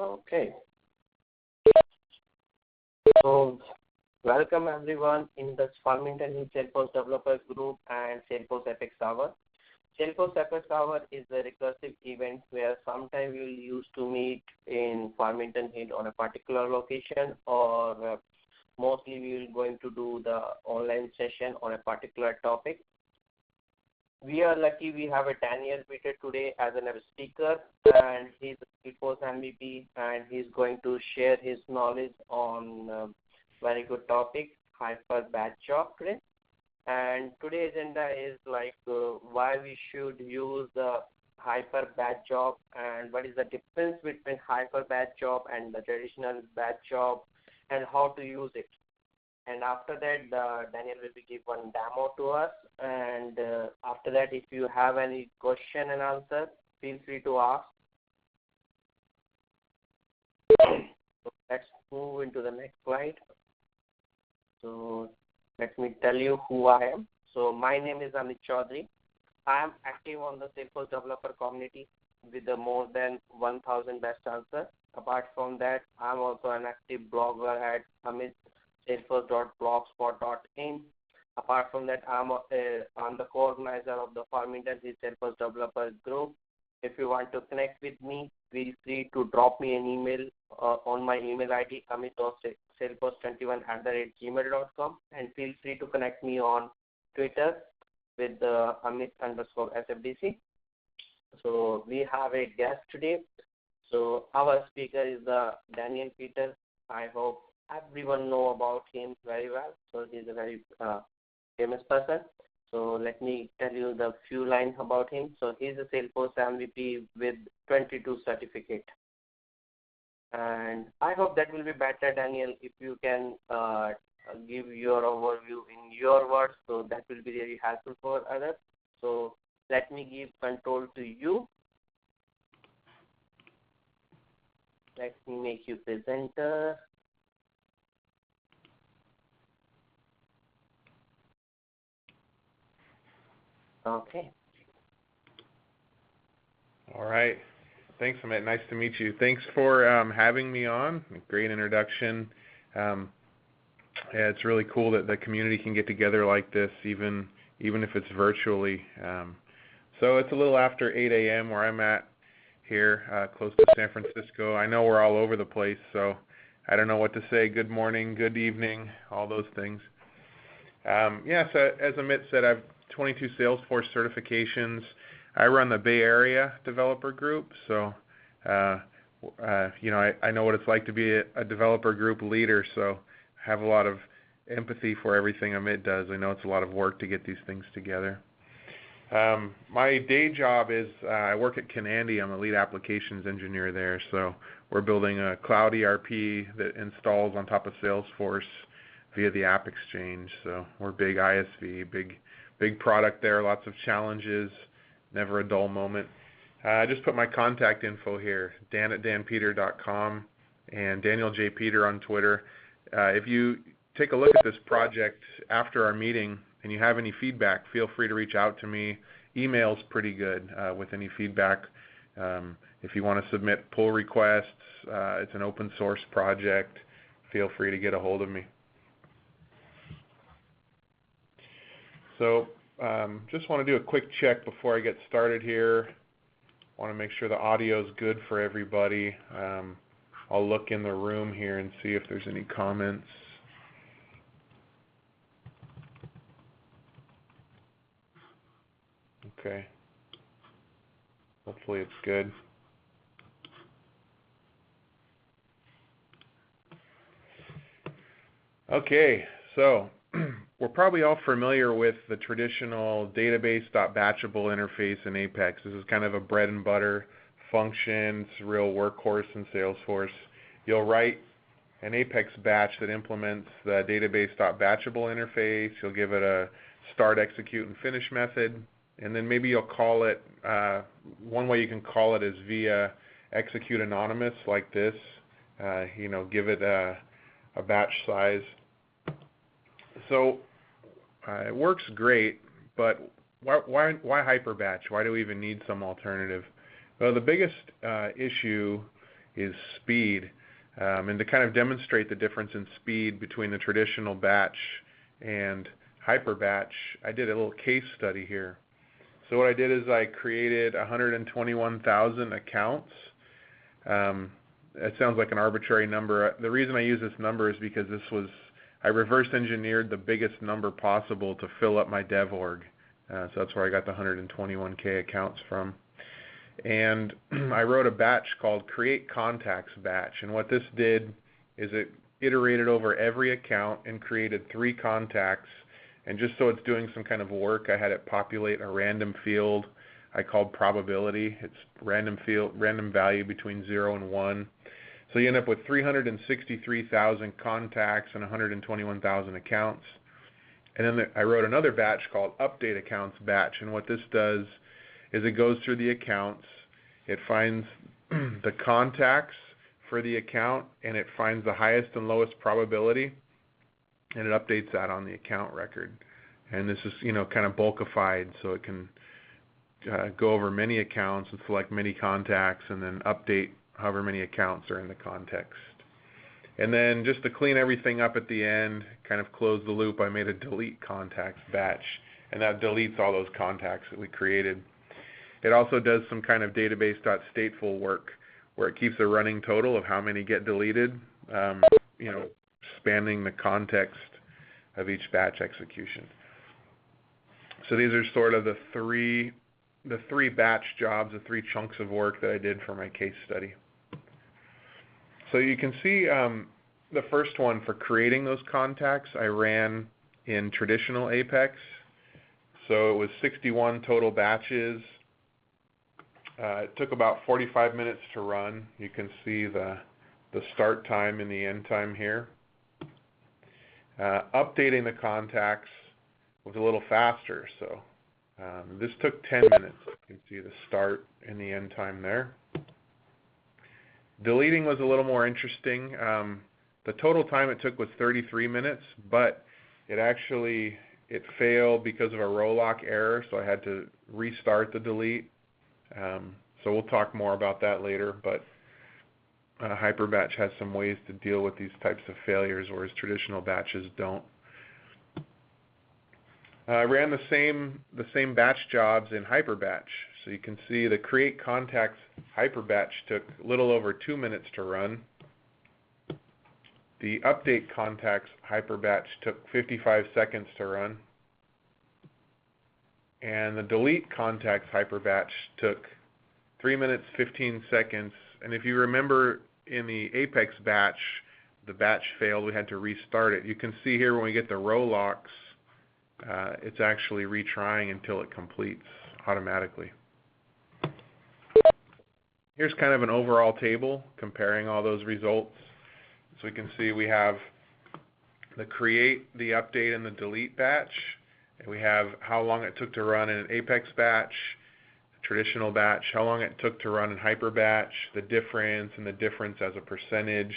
Okay. So, welcome everyone in the Farmington Salesforce Developer Group and Salesforce Apex Hour. Salesforce Apex Hour is a recursive event where sometime we will use to meet in Farmington Hill on a particular location, or mostly we will going to do the online session on a particular topic. We are lucky we have a Daniel Peter today as a speaker, and he's a Salesforce MVP, and he's going to share his knowledge on very good topic, HyperBatch job today. And today's agenda is like why we should use the HyperBatch job and what is the difference between HyperBatch job and the traditional batch job and how to use it. And after that, Daniel will give one demo to us. And after that, if you have any question and answer, feel free to ask. So let's move into the next slide. So let me tell you who I am. So my name is Amit Chaudhary. I am active on the Salesforce developer community with more than 1,000 best answers. Apart from that, I am also an active blogger at salesforce.blogspot.in. Apart from that, I'm the co-organizer of the Farmington Salesforce Developer Group. If you want to connect with me, feel free to drop me an email on my email ID, amit.salesforce21@gmail.com, and feel free to connect me on Twitter with amit_SFDC. So we have a guest today. So our speaker is Daniel Peter. I hope everyone know about him very well. So he's a very famous person. So let me tell you the few lines about him. So he's a Salesforce MVP with 22 certificate. And I hope that will be better, Daniel, if you can give your overview in your words. So that will be really helpful for others. So let me give control to you. Let me make you presenter. Okay. All right. Thanks, Amit. Nice to meet you. Thanks for having me on. Great introduction. Yeah, it's really cool that the community can get together like this, even if it's virtually. So it's a little after 8 a.m. where I'm at here, close to San Francisco. I know we're all over the place, so I don't know what to say. Good morning, good evening, all those things. Yeah, so as Amit said, I've 22 Salesforce certifications. I run the Bay Area developer group, so I know what it's like to be a developer group leader, so I have a lot of empathy for everything Amit does. I know it's a lot of work to get these things together. My day job is I work at Canandy. I'm a lead applications engineer there, so we're building a cloud ERP that installs on top of Salesforce via the App Exchange. So we're big ISV, big product there, lots of challenges, never a dull moment. I just put my contact info here, dan@danpeter.com and Daniel J. Peter on Twitter. If you take a look at this project after our meeting and you have any feedback, feel free to reach out to me. Email's pretty good with any feedback. If you want to submit pull requests, it's an open source project, feel free to get a hold of me. So just want to do a quick check before I get started here. Want to make sure the audio is good for everybody. I'll look in the room here and see if there's any comments. Okay. Hopefully it's good. Okay, so we're probably all familiar with the traditional database.batchable interface in Apex. This is kind of a bread and butter function. It's a real workhorse in Salesforce. You'll write an Apex batch that implements the database.batchable interface. You'll give it a start, execute, and finish method. And then maybe you'll call it, one way you can call it is via execute anonymous like this. Give it a batch size. So it works great, but why HyperBatch? Why do we even need some alternative? Well, the biggest issue is speed. And to kind of demonstrate the difference in speed between the traditional batch and HyperBatch, I did a little case study here. So what I did is I created 121,000 accounts. It sounds like an arbitrary number. The reason I use this number is because I reverse engineered the biggest number possible to fill up my dev org. So that's where I got the 121K accounts from. And I wrote a batch called Create Contacts Batch. And what this did is it iterated over every account and created 3 contacts. And just so it's doing some kind of work, I had it populate a random field I called probability. It's random value between 0 and 1. So you end up with 363,000 contacts and 121,000 accounts. And then I wrote another batch called Update Accounts Batch. And what this does is it goes through the accounts, it finds the contacts for the account, and it finds the highest and lowest probability, and it updates that on the account record. And this is, kind of bulkified, so it can go over many accounts and select many contacts, and then update however many accounts are in the context. And then just to clean everything up at the end, kind of close the loop, I made a delete contacts batch, and that deletes all those contacts that we created. It also does some kind of database.stateful work where it keeps a running total of how many get deleted, spanning the context of each batch execution. So these are sort of the three batch jobs, the 3 chunks of work that I did for my case study. So you can see the first one for creating those contacts I ran in traditional Apex. So it was 61 total batches. It took about 45 minutes to run. You can see the start time and the end time here. Updating the contacts was a little faster, so this took 10 minutes. You can see the start and the end time there. Deleting was a little more interesting. The total time it took was 33 minutes, but it failed because of a row lock error, so I had to restart the delete. So we'll talk more about that later, but HyperBatch has some ways to deal with these types of failures, whereas traditional batches don't. I ran the same batch jobs in HyperBatch. So you can see the Create Contacts HyperBatch took a little over 2 minutes to run. The Update Contacts HyperBatch took 55 seconds to run. And the Delete Contacts HyperBatch took 3 minutes, 15 seconds. And if you remember in the Apex batch, the batch failed, we had to restart it. You can see here when we get the row locks, it's actually retrying until it completes automatically. Here's kind of an overall table comparing all those results. So we can see we have the create, the update, and the delete batch. And we have how long it took to run in an Apex batch, traditional batch, how long it took to run in HyperBatch, the difference, and the difference as a percentage.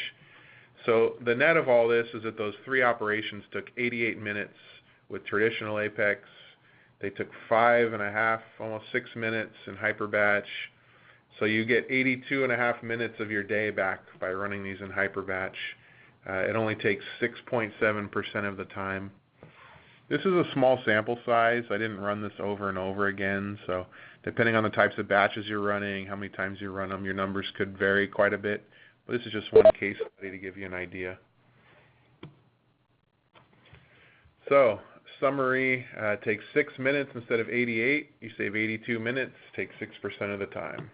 So the net of all this is that those 3 operations took 88 minutes with traditional Apex. They took 5.5, almost 6 minutes in HyperBatch. So you get 82.5 minutes of your day back by running these in HyperBatch. It only takes 6.7% of the time. This is a small sample size. I didn't run this over and over again, so depending on the types of batches you're running, how many times you run them, your numbers could vary quite a bit. But this is just one case study to give you an idea. So, summary, takes 6 minutes instead of 88. You save 82 minutes, takes 6% of the time.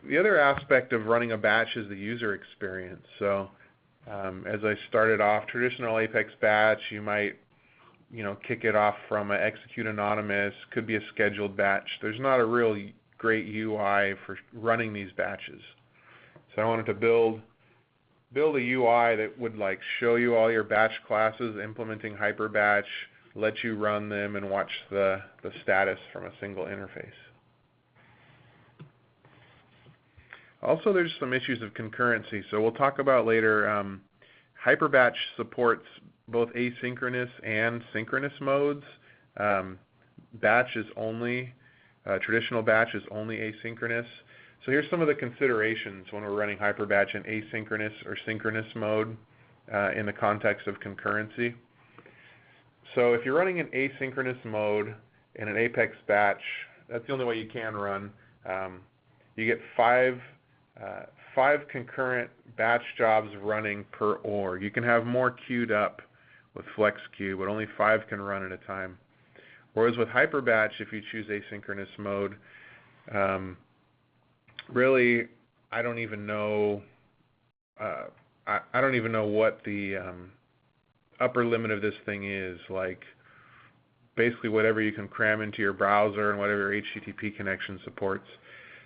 The other aspect of running a batch is the user experience. So, as I started off, traditional Apex batch, you might, kick it off from an execute anonymous, could be a scheduled batch. There's not a real great UI for running these batches. So I wanted to build a UI that would show you all your batch classes, implementing HyperBatch, let you run them, and watch the status from a single interface. Also, there's some issues of concurrency. So we'll talk about later. HyperBatch supports both asynchronous and synchronous modes. Batch is only, traditional batch is only asynchronous. So here's some of the considerations when we're running HyperBatch in asynchronous or synchronous mode in the context of concurrency. So if you're running in asynchronous mode in an Apex batch, that's the only way you can run. You get five concurrent batch jobs running per org. You can have more queued up with flex queue, but only 5 can run at a time. Whereas with HyperBatch, if you choose asynchronous mode, really, I don't even know what the upper limit of this thing is. Like, basically whatever you can cram into your browser and whatever your HTTP connection supports.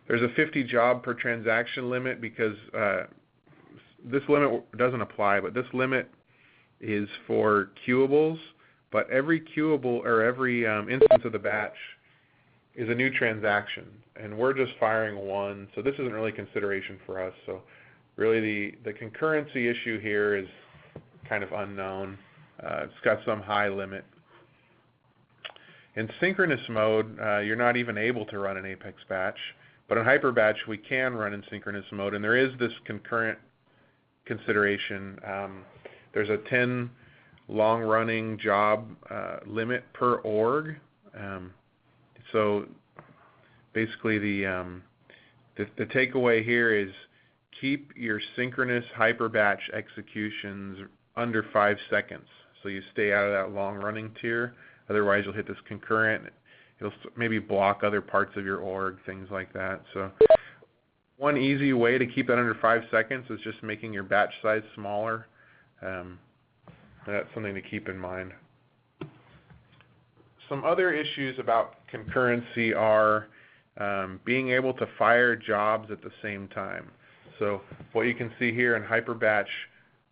There's a 50 job per transaction limit because this limit doesn't apply, but this limit is for queuables. But every queuable or every instance of the batch is a new transaction, and we're just firing one, so this isn't really consideration for us. So really the concurrency issue here is kind of unknown. It's got some high limit. In synchronous mode, you're not even able to run an Apex batch, but in HyperBatch we can run in synchronous mode, and there is this concurrent consideration. There's a 10 long-running job limit per org. So basically the takeaway here is keep your synchronous HyperBatch executions under 5 seconds. So you stay out of that long-running tier. Otherwise, you'll hit this concurrent. It'll maybe block other parts of your org, things like that. So one easy way to keep that under 5 seconds is just making your batch size smaller. That's something to keep in mind. Some other issues about concurrency are being able to fire jobs at the same time. So what you can see here in HyperBatch,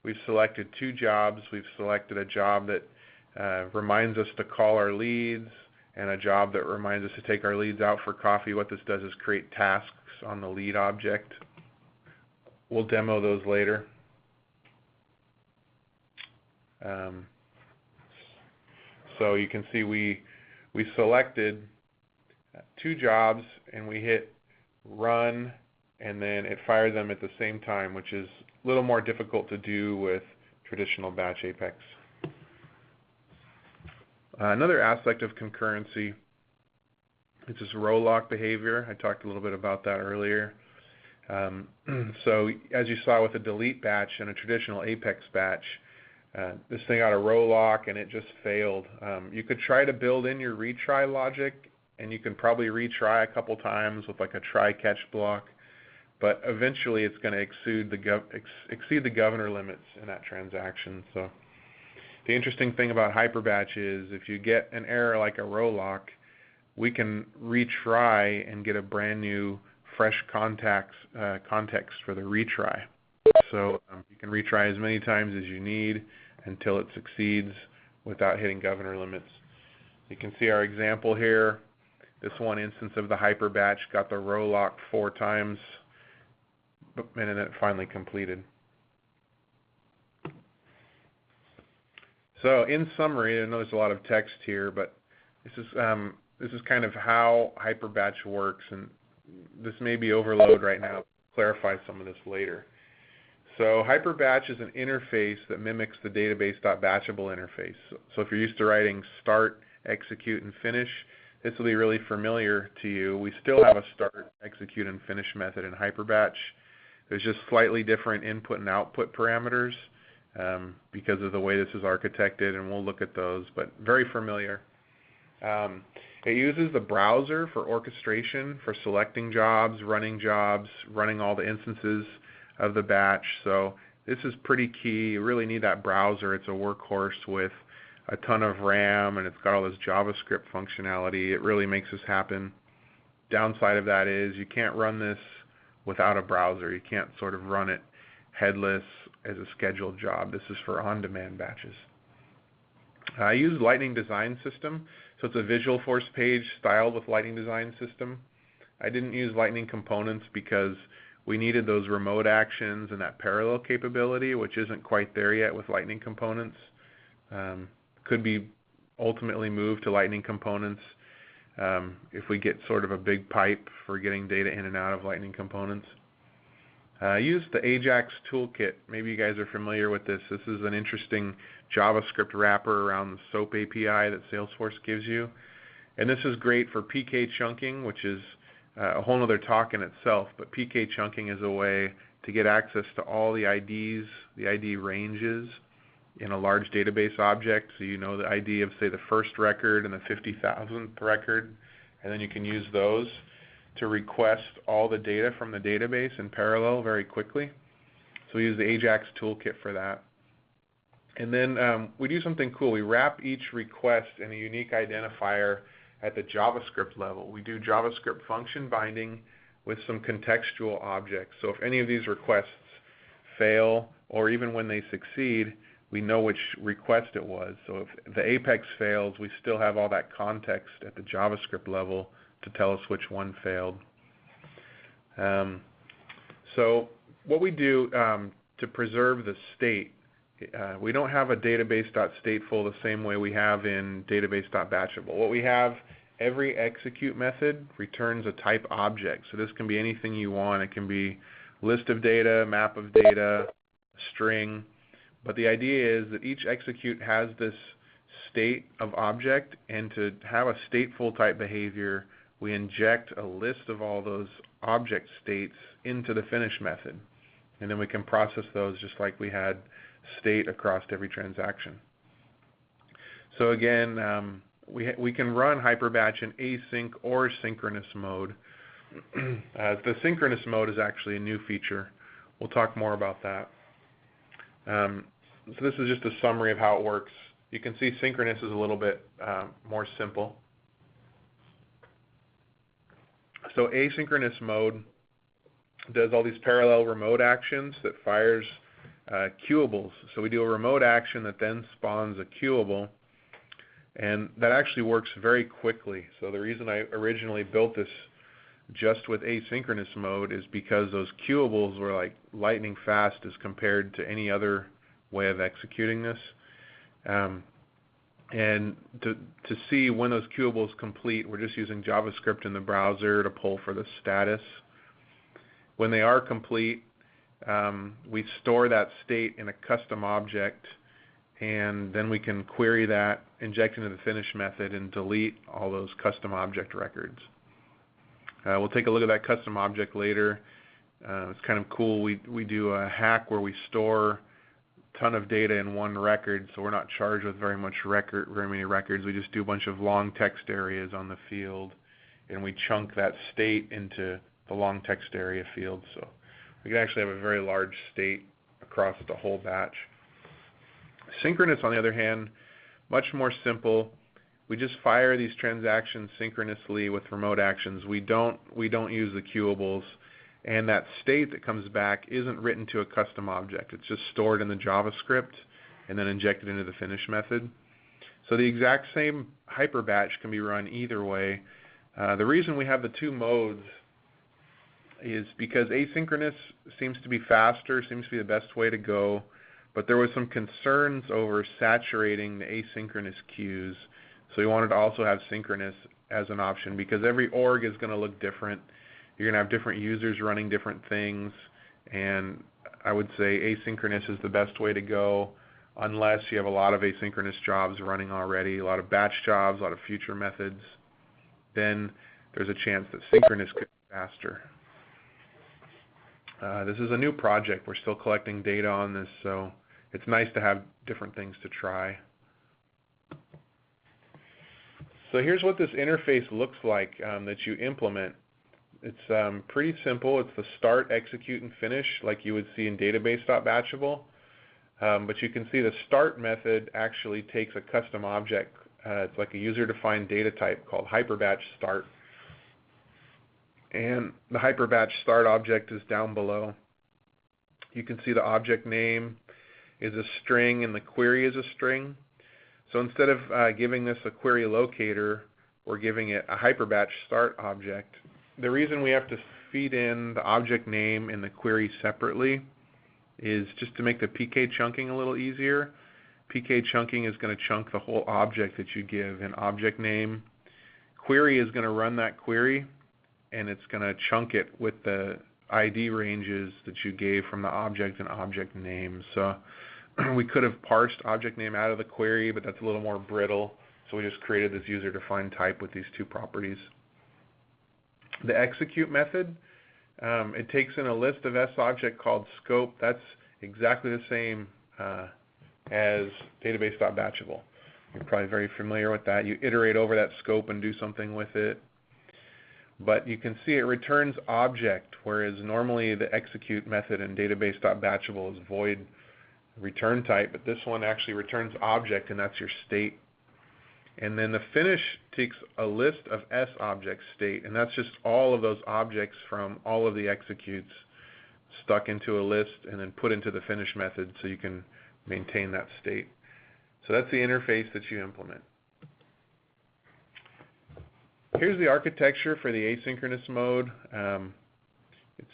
we've selected 2 jobs. We've selected a job that reminds us to call our leads and a job that reminds us to take our leads out for coffee. What this does is create tasks on the lead object. We'll demo those later. So you can see we selected 2 jobs and we hit run, and then it fired them at the same time, which is a little more difficult to do with traditional batch Apex. Another aspect of concurrency is this row lock behavior. I talked a little bit about that earlier. So as you saw with a delete batch and a traditional Apex batch, this thing got a row lock and it just failed. You could try to build in your retry logic, and you can probably retry a couple times with like a try-catch block, but eventually it's going to exceed the governor limits in that transaction. So the interesting thing about HyperBatch is if you get an error like a row lock, we can retry and get a brand new fresh context for the retry. So you can retry as many times as you need until it succeeds without hitting governor limits. You can see our example here. This one instance of the HyperBatch got the row lock 4 times, and then it finally completed. So in summary, I know there's a lot of text here, but this is kind of how HyperBatch works, and this may be overload right now. I'll clarify some of this later. So HyperBatch is an interface that mimics the database.batchable interface. So if you're used to writing start, execute, and finish, this will be really familiar to you. We still have a start, execute, and finish method in HyperBatch. There's just slightly different input and output parameters because of the way this is architected, and we'll look at those, but very familiar. It uses the browser for orchestration, for selecting jobs, running all the instances of the batch. So this is pretty key. You really need that browser. It's a workhorse with a ton of RAM, and it's got all this JavaScript functionality. It really makes this happen. Downside of that is you can't run this without a browser. You can't sort of run it headless as a scheduled job. This is for on-demand batches. I use Lightning Design System, so it's a Visualforce page styled with Lightning Design System. I didn't use Lightning Components because we needed those remote actions and that parallel capability, which isn't quite there yet with Lightning Components. Could be ultimately moved to Lightning Components. if we get sort of a big pipe for getting data in and out of Lightning components. Use the Ajax toolkit. Maybe you guys are familiar with this. This is an interesting JavaScript wrapper around the SOAP API that Salesforce gives you. And this is great for PK chunking, which is a whole other talk in itself. But PK chunking is a way to get access to all the IDs, the ID ranges in a large database object. So you know the ID of, say, the first record and the 50,000th record. And then you can use those to request all the data from the database in parallel very quickly. So we use the Ajax toolkit for that. And then we do something cool. We wrap each request in a unique identifier at the JavaScript level. We do JavaScript function binding with some contextual objects. So if any of these requests fail, or even when they succeed, we know which request it was. So if the Apex fails, we still have all that context at the JavaScript level to tell us which one failed. So what we do to preserve the state, we don't have a database.stateful the same way we have in database.batchable. What we have, every execute method returns a type object. So this can be anything you want. It can be list of data, map of data, string. But the idea is that each execute has this state of object, and to have a stateful type behavior, we inject a list of all those object states into the finish method. And then we can process those just like we had state across every transaction. So again, we can run HyperBatch in async or synchronous mode. The synchronous mode is actually a new feature. We'll talk more about that. So this is just a summary of how it works. You can see synchronous is a little bit more simple. So asynchronous mode does all these parallel remote actions that fires queuables. So we do a remote action that then spawns a queuable, and that actually works very quickly. So the reason I originally built this just with asynchronous mode is because those queuables were like lightning fast as compared to any other way of executing this. And to see when those queuables complete, we're just using JavaScript in the browser to pull for the status. When they are complete, we store that state in a custom object, and then we can query that, inject into the finish method, and delete all those custom object records. We'll take a look at that custom object later. It's kind of cool. We do a hack where we store ton of data in one record, so we're not charged with very many records. We just do a bunch of long text areas on the field, and we chunk that state into the long text area field. So we can actually have a very large state across the whole batch. Synchronous, on the other hand, much more simple. We just fire these transactions synchronously with remote actions. We don't use the queuables. And that state that comes back isn't written to a custom object. It's just stored in the JavaScript and then injected into the finish method. So the exact same HyperBatch can be run either way. The reason we have the two modes is because asynchronous seems to be faster, seems to be the best way to go, but there was some concerns over saturating the asynchronous queues. So we wanted to also have synchronous as an option because every org is going to look different. You're going to have different users running different things, and I would say asynchronous is the best way to go unless you have a lot of asynchronous jobs running already, a lot of batch jobs, a lot of future methods. Then there's a chance that synchronous could be faster. This is a new project. We're still collecting data on this, so it's nice to have different things to try. So here's what this interface looks like that you implement. It's pretty simple. It's the start, execute, and finish like you would see in database.batchable. But you can see the start method actually takes a custom object. It's like a user-defined data type called HyperBatch start. And the HyperBatch start object is down below. You can see the object name is a string and the query is a string. So instead of giving this a query locator, we're giving it a HyperBatch start object. The reason we have to feed in the object name and the query separately is just to make the PK chunking a little easier. PK chunking is going to chunk the whole object that you give in object name, query is going to run that query, and it's going to chunk it with the ID ranges that you gave from the object and object name. So we could have parsed object name out of the query, but that's a little more brittle. So we just created this user-defined type with these two properties. The execute method, it takes in a list of S-object called scope. That's exactly the same as database.batchable. You're probably very familiar with that. You iterate over that scope and do something with it. But you can see it returns object, whereas normally the execute method in database.batchable is void return type, but this one actually returns object, and that's your state. And then the finish takes a list of S-object state, and that's just all of those objects from all of the executes stuck into a list and then put into the finish method so you can maintain that state. So that's the interface that you implement. Here's the architecture for the asynchronous mode. It's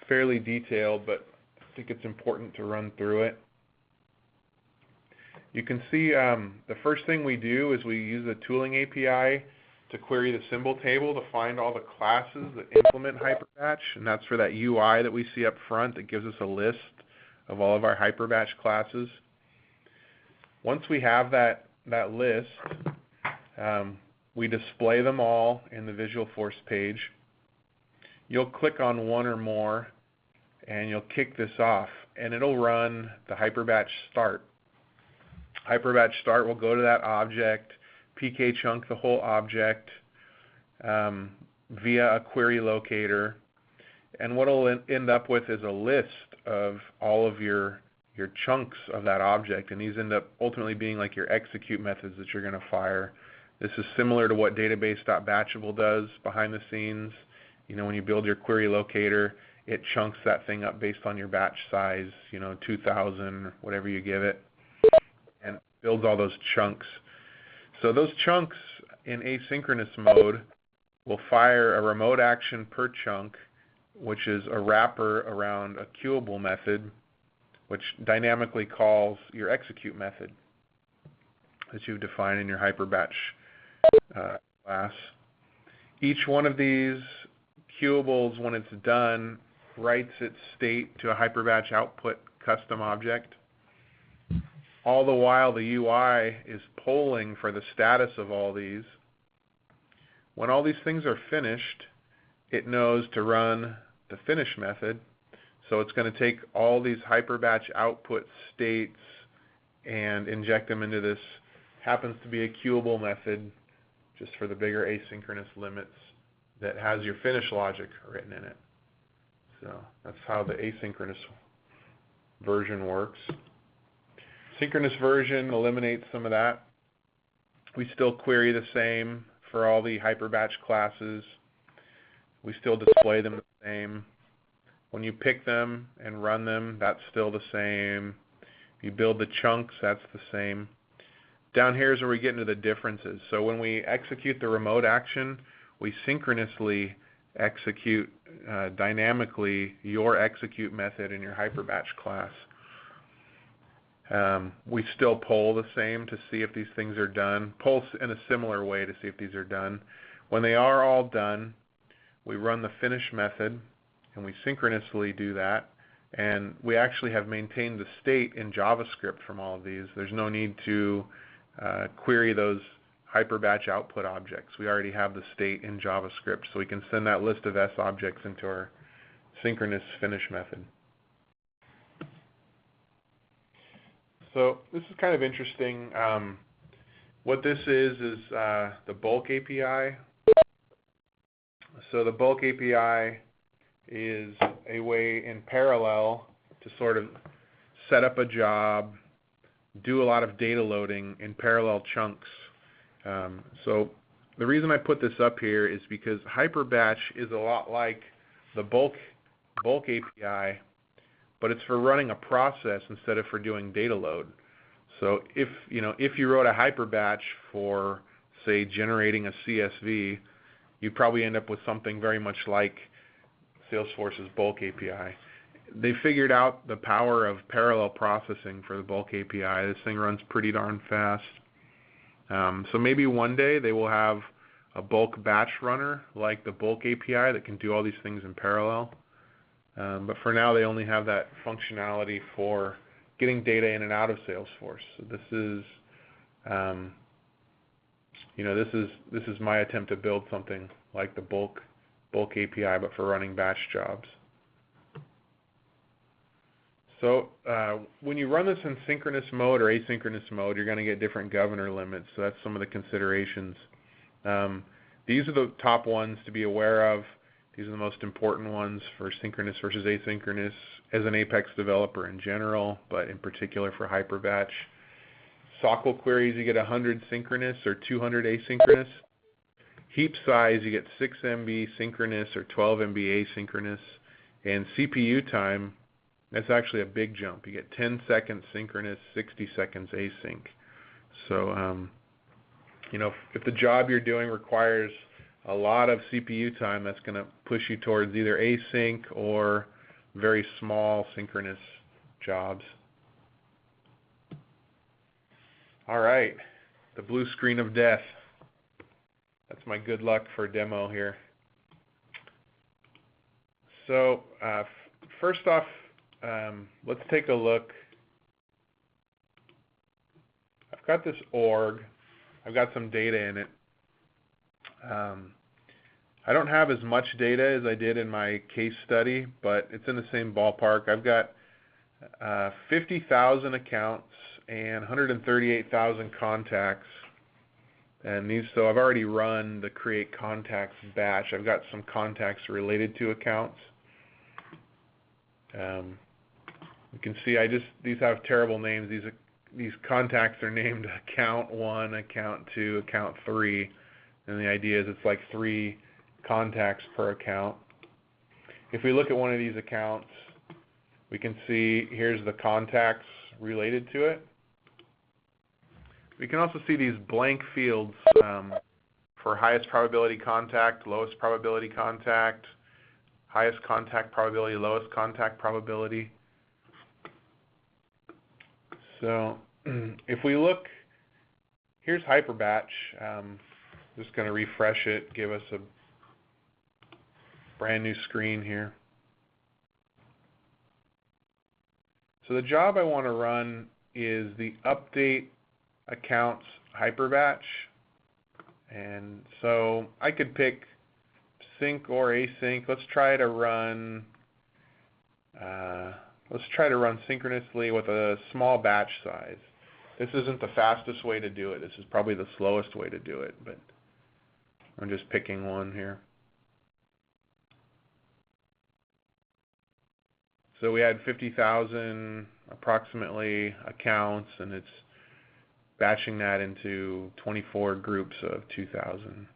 fairly detailed, but I think it's important to run through it. You can see the first thing we do is we use the tooling API to query the symbol table to find all the classes that implement HyperBatch, and that's for that UI that we see up front that gives us a list of all of our HyperBatch classes. Once we have that list, we display them all in the Visualforce page. You'll click on one or more, and you'll kick this off, and it'll run the HyperBatch start. HyperBatch start will go to that object, PK chunk the whole object via a query locator, and what it'll end up with is a list of all of your chunks of that object, and these end up ultimately being like your execute methods that you're going to fire. This is similar to what database.batchable does behind the scenes. You know, when you build your query locator, it chunks that thing up based on your batch size, 2,000, whatever you give it, and builds all those chunks. So those chunks in asynchronous mode will fire a remote action per chunk, which is a wrapper around a queuable method, which dynamically calls your execute method that you've defined in your HyperBatch class. Each one of these queuables, when it's done, writes its state to a HyperBatch output custom object. All the while the UI is polling for the status of all these. When all these things are finished, it knows to run the finish method. So it's going to take all these HyperBatch output states and inject them into this, happens to be a queuable method, just for the bigger asynchronous limits, that has your finish logic written in it. So that's how the asynchronous version works. Synchronous version eliminates some of that. We still query the same for all the HyperBatch classes. We still display them the same. When you pick them and run them, that's still the same. If you build the chunks, that's the same. Down here is where we get into the differences. So when we execute the remote action, we synchronously execute dynamically your execute method in your HyperBatch class. We still poll the same to see if these things are done. Poll in a similar way to see if these are done. When they are all done, we run the finish method, and we synchronously do that. And we actually have maintained the state in JavaScript from all of these. There's no need to query those HyperBatch output objects. We already have the state in JavaScript, so we can send that list of S objects into our synchronous finish method. So this is kind of interesting. What this is the bulk API. So the bulk API is a way in parallel to sort of set up a job, do a lot of data loading in parallel chunks. So the reason I put this up here is because HyperBatch is a lot like the bulk API, but it's for running a process instead of for doing data load. So if you wrote a HyperBatch for, say, generating a CSV, you'd probably end up with something very much like Salesforce's bulk API. They figured out the power of parallel processing for the bulk API. This thing runs pretty darn fast. So maybe one day they will have a bulk batch runner like the bulk API that can do all these things in parallel. But for now, they only have that functionality for getting data in and out of Salesforce. So this is, this is my attempt to build something like the bulk API, but for running batch jobs. So when you run this in synchronous mode or asynchronous mode, you're going to get different governor limits. So that's some of the considerations. These are the top ones to be aware of. These are the most important ones for synchronous versus asynchronous as an Apex developer in general, but in particular for HyperBatch. SOQL queries, you get 100 synchronous or 200 asynchronous. Heap size, you get 6 MB synchronous or 12 MB asynchronous. And CPU time, that's actually a big jump. You get 10 seconds synchronous, 60 seconds async. So, if the job you're doing requires a lot of CPU time, that's going to push you towards either async or very small synchronous jobs. All right, the blue screen of death. That's my good luck for demo here. So first off, let's take a look. I've got this org. I've got some data in it. I don't have as much data as I did in my case study, but it's in the same ballpark. I've got 50,000 accounts and 138,000 contacts. And so I've already run the create contacts batch. I've got some contacts related to accounts. You can see these have terrible names. These contacts are named account 1, account 2, account 3. And the idea is it's like 3 contacts per account. If we look at one of these accounts, we can see here's the contacts related to it. We can also see these blank fields for highest probability contact, lowest probability contact, highest contact probability, lowest contact probability. So if we look, here's HyperBatch. Just going to refresh it, give us a brand new screen here. So the job I want to run is the update accounts HyperBatch. And so I could pick sync or async. Let's try to run synchronously with a small batch size. This isn't the fastest way to do it. This is probably the slowest way to do it, but I'm just picking one here. So we had 50,000 approximately accounts, and it's batching that into 24 groups of 2,000.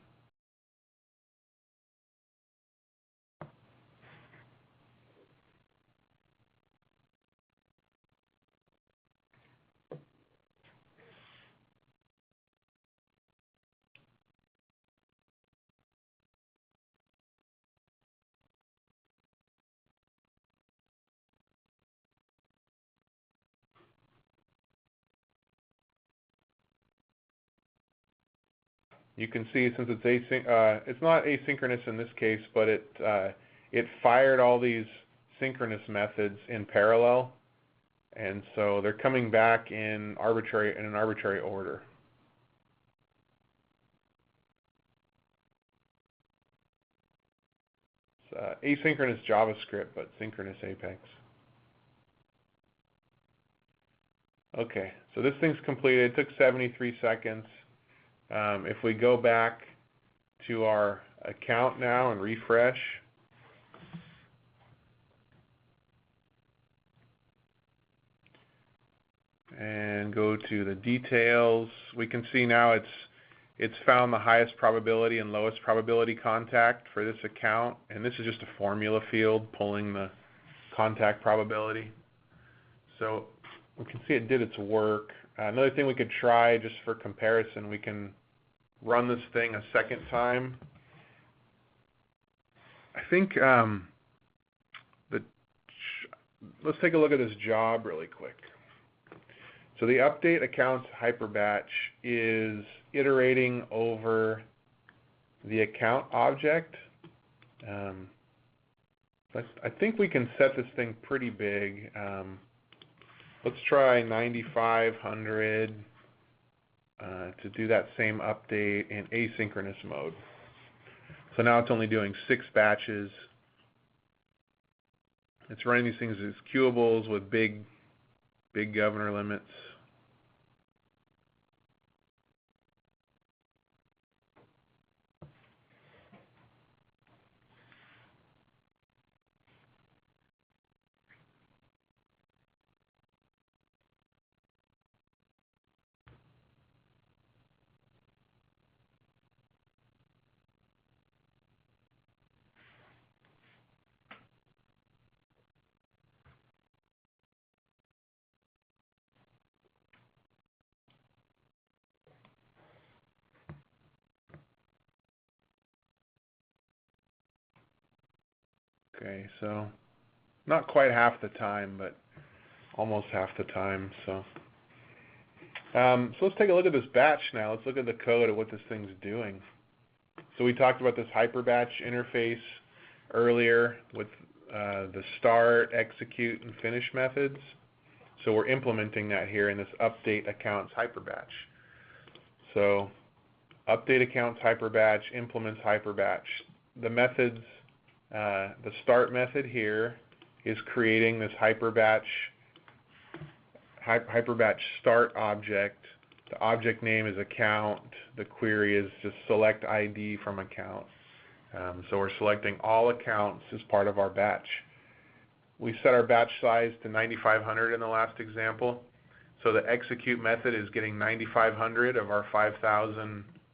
You can see since it's it's not asynchronous in this case, but it fired all these synchronous methods in parallel, and so they're coming back in an arbitrary order. It's asynchronous JavaScript, but synchronous Apex. Okay, so this thing's completed. It took 73 seconds. If we go back to our account now and refresh, and go to the details, we can see now it's found the highest probability and lowest probability contact for this account, and this is just a formula field pulling the contact probability. So we can see it did its work. Another thing we could try, just for comparison, we can run this thing a second time. I think let's take a look at this job really quick. So the update accounts HyperBatch is iterating over the account object. But I think we can set this thing pretty big. Let's try 9500 to do that same update in asynchronous mode. So now it's only doing 6 batches. It's running these things as queuables with big governor limits. Okay, so not quite half the time, but almost half the time. So let's take a look at this batch now. Let's look at the code of what this thing's doing. So we talked about this HyperBatch interface earlier with the start, execute, and finish methods. So we're implementing that here in this update accounts HyperBatch. So update accounts HyperBatch implements HyperBatch. The methods, the start method here is creating this HyperBatch start object. The object name is account. The query is just select ID from account. So we're selecting all accounts as part of our batch. We set our batch size to 9,500 in the last example. So the execute method is getting 9,500 of our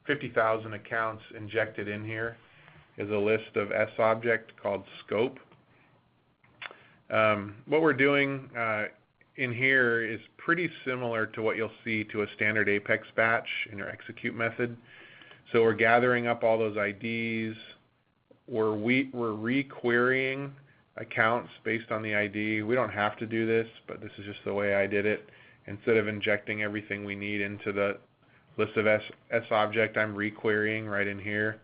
50,000 accounts injected in here is a list of S object called scope. What we're doing in here is pretty similar to what you'll see to a standard Apex batch in your execute method. So we're gathering up all those IDs. We're re-querying accounts based on the ID. We don't have to do this, but this is just the way I did it. Instead of injecting everything we need into the list of S object, I'm re-querying right in here.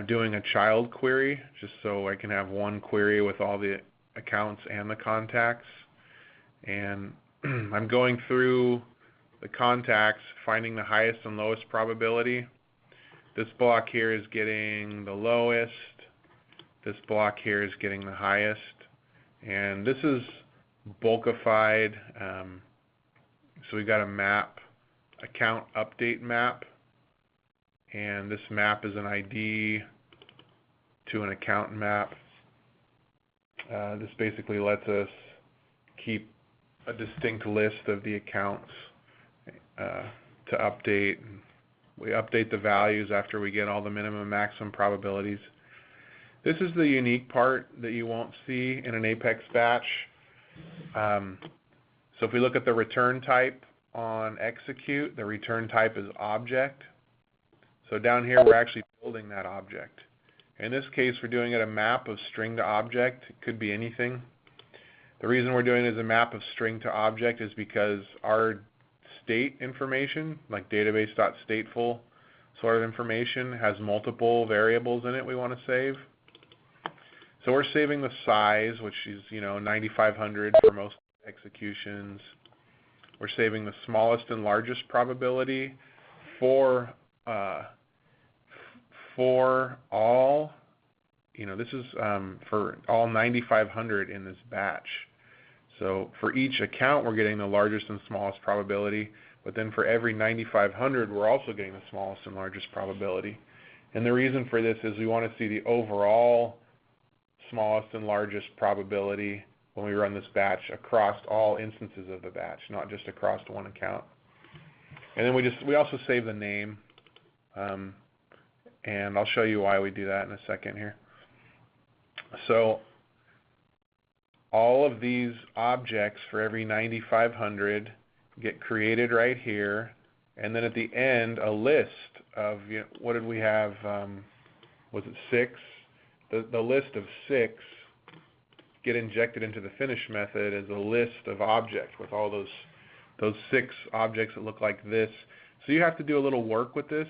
Doing a child query just so I can have one query with all the accounts and the contacts. And I'm going through the contacts, finding the highest and lowest probability. This block here is getting the lowest. This block here is getting the highest. And this is bulkified. So we've got a map, account update map. And this map is an ID to an account map. This basically lets us keep a distinct list of the accounts to update. We update the values after we get all the minimum and maximum probabilities. This is the unique part that you won't see in an Apex batch. So if we look at the return type on execute, the return type is object. So down here we're actually building that object. In this case we're doing it a map of string to object. It could be anything. The reason we're doing it as a map of string to object is because our state information, like database.stateful sort of information, has multiple variables in it we want to save. So we're saving the size, which is 9,500 for most executions. We're saving the smallest and largest probability for all, this is for all 9,500 in this batch. So for each account we're getting the largest and smallest probability, but then for every 9,500 we're also getting the smallest and largest probability. And the reason for this is we want to see the overall smallest and largest probability when we run this batch across all instances of the batch, not just across one account. And then we also save the name, and I'll show you why we do that in a second here. So all of these objects for every 9,500 get created right here, and then at the end a list of, what did we have, was it 6? The list of 6 get injected into the finish method as a list of objects with all those 6 objects that look like this. So you have to do a little work with this.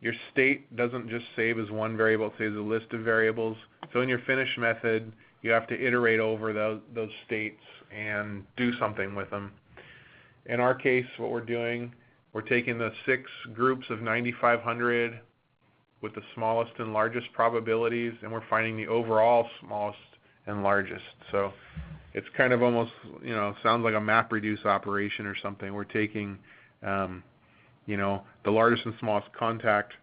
Your state doesn't just save as one variable, it saves a list of variables. So in your finish method, you have to iterate over those states and do something with them. In our case, what we're doing, we're taking the 6 groups of 9,500 with the smallest and largest probabilities, and we're finding the overall smallest and largest. So it's kind of almost, sounds like a MapReduce operation or something. We're taking, the largest and smallest contact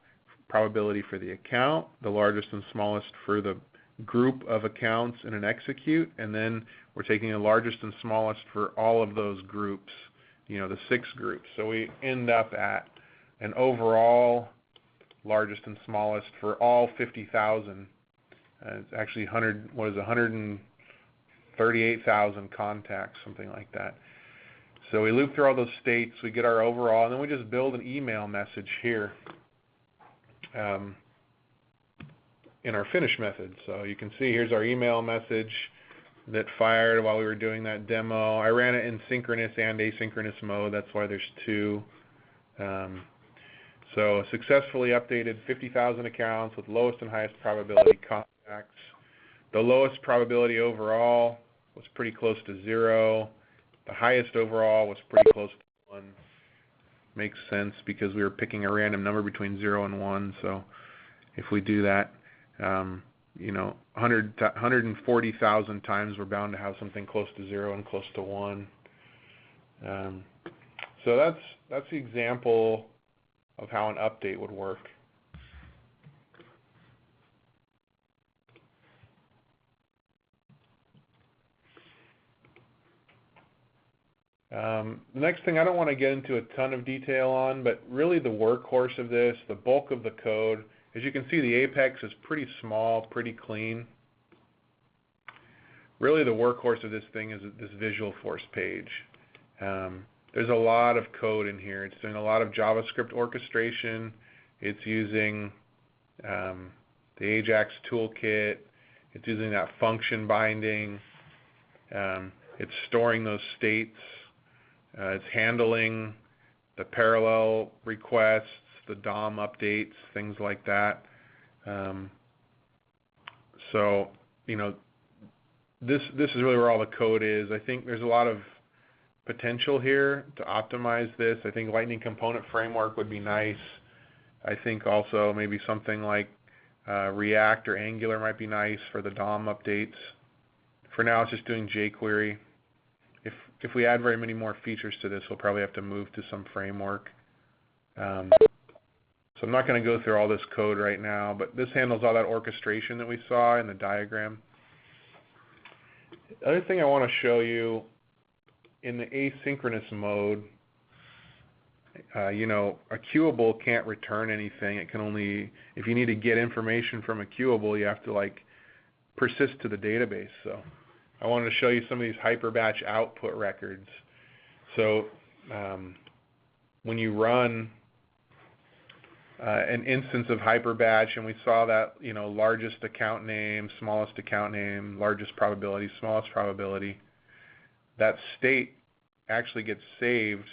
probability for the account, the largest and smallest for the group of accounts in an execute, and then we're taking the largest and smallest for all of those groups, the 6 groups. So we end up at an overall largest and smallest for all 50,000. It's actually 138,000 contacts, something like that. So we loop through all those states, we get our overall, and then we just build an email message here in our finish method. So you can see here's our email message that fired while we were doing that demo. I ran it in synchronous and asynchronous mode, that's why there's 2. So successfully updated 50,000 accounts with lowest and highest probability contacts. The lowest probability overall was pretty close to 0. The highest overall was pretty close to 1. Makes sense because we were picking a random number between 0 and 1. So if we do that, 140,000 times we're bound to have something close to 0 and close to 1. So that's the example of how an update would work. The next thing I don't want to get into a ton of detail on, but really the workhorse of this, the bulk of the code, as you can see the apex is pretty small, pretty clean. Really the workhorse of this thing is this Visualforce page. There's a lot of code in here. It's doing a lot of JavaScript orchestration. It's using the Ajax toolkit. It's using that function binding. It's storing those states. It's handling the parallel requests, the DOM updates, things like that. So, this is really where all the code is. I think there's a lot of potential here to optimize this. I think Lightning Component Framework would be nice. I think also maybe something like React or Angular might be nice for the DOM updates. For now, it's just doing jQuery. If we add very many more features to this, we'll probably have to move to some framework. So I'm not going to go through all this code right now, but this handles all that orchestration that we saw in the diagram. The other thing I want to show you, in the asynchronous mode, a queuable can't return anything. It can only, if you need to get information from a queuable, you have to persist to the database. So I wanted to show you some of these HyperBatch output records. So when you run an instance of HyperBatch, and we saw that largest account name, smallest account name, largest probability, smallest probability, that state actually gets saved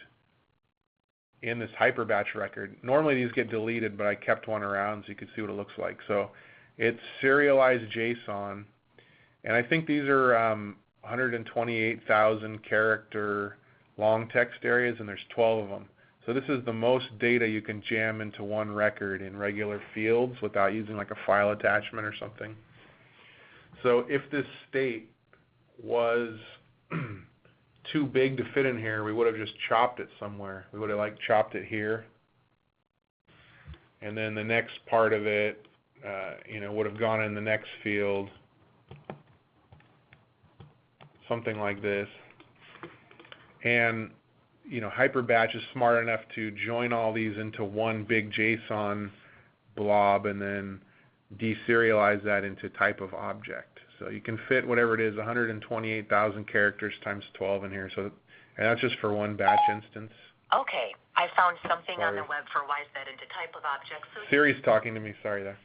in this HyperBatch record. Normally these get deleted, but I kept one around so you could see what it looks like. So it's serialized JSON, and I think these are 128,000 character long text areas, and there's 12 of them. So this is the most data you can jam into one record in regular fields without using like a file attachment or something. So if this state was too big to fit in here, we would have just chopped it somewhere. We would have chopped it here, and then the next part of it would have gone in the next field, something like this. And HyperBatch is smart enough to join all these into one big JSON blob and then deserialize that into type of object. So you can fit whatever it is, 128,000 characters times 12 in here. So, and that's just for one batch instance. Okay, I found something on the web for why is that into type of object. So Siri's talking to me, sorry there.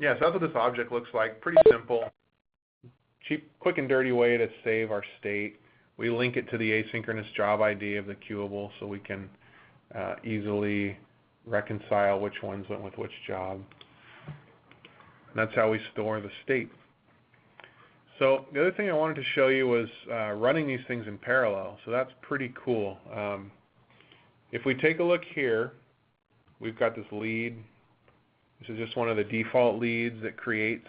Yeah, so that's what this object looks like. Pretty simple. Cheap, quick and dirty way to save our state. we link it to the asynchronous job ID of the queuable so we can easily reconcile which ones went with which job. And that's how we store the state. So the other thing I wanted to show you was running these things in parallel. So that's pretty cool. If we take a look here, we've got this lead. This is just one of the default leads that creates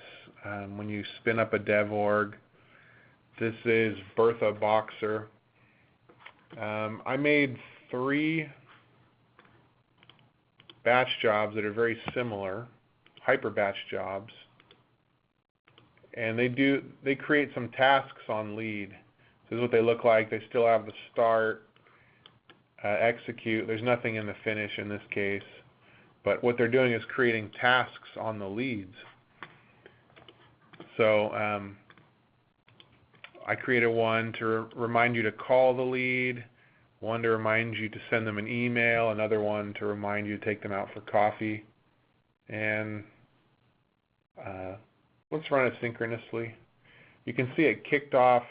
when you spin up a dev org. This is Bertha Boxer. I made 3 batch jobs that are very similar, HyperBatch jobs. And they create some tasks on lead. This is what they look like. They still have the start, execute. There's nothing in the finish in this case. But what they're doing is creating tasks on the leads. So I created one to remind you to call the lead, one to remind you to send them an email, another one to remind you to take them out for coffee. And let's run it synchronously. You can see it kicked off